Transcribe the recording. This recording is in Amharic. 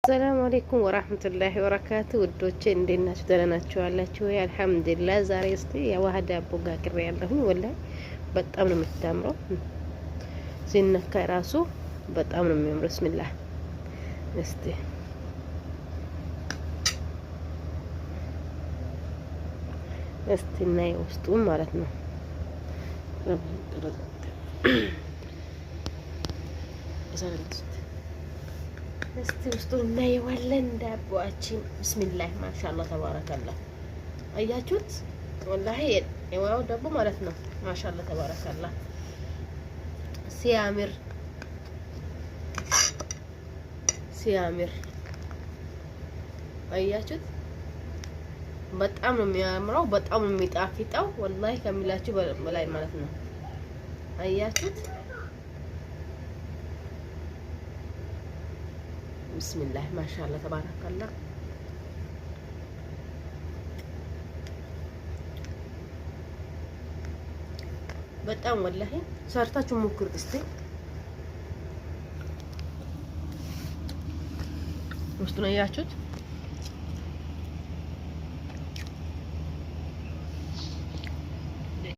ሰላም አለይኩም ወራህመቱላሂ ወበረካቱ ውዶቼ እንዴት ናችሁ? ደህና ናችሁ አላችሁ ወይ? አልሐምዱሊላህ። ዛሬ እስቲ የዋህ ዳቦ ጋግሬ ያለሁኝ ወላሂ በጣም ነው የምታምረው። ሲነካ ራሱ በጣም ነው የሚያምረው። ብስሚላህ እስቲ እናይ ውስጡን ማለት ነው። እስቲ ውስጡን እናየዋለን። ዳቦአችን ብስሚላህ ማሻአላህ ተባረከላህ። አያችሁት? ወላሂ የዋው ዳቦ ማለት ነው። ማሻአላህ ተባረከላህ ሲያምር ሲያምር። አያችሁት? በጣም ነው የሚያምረው፣ በጣም ነው የሚጣፍጠው ወላሂ ከሚላችሁ በላይ ማለት ነው። አያችሁት? ብስሚላህ ማሻአላህ ተባረከላህ። በጣም ወላሂ ሰርታችሁ ሞክሩት እስቲ። ውስጡን አያችሁት?